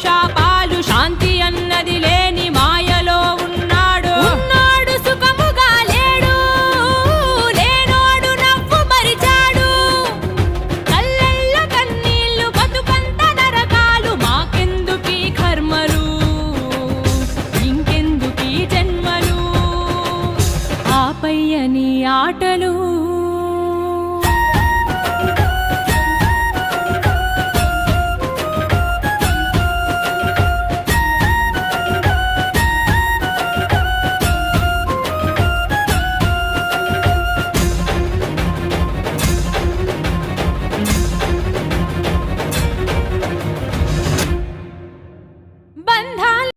శాపాలు శాంతి అన్నది లేని మాయలో ఉన్నాడు సుఖముగా లేడు లేనోడు నవ్వు పరిచాడు కళ్ళల్లో కన్నీళ్లు బతుకంత నరకాలు మాకెందుకీ కర్మలు ఇంకెందుకీ జన్మలు ఆపయ్యని ఆటలు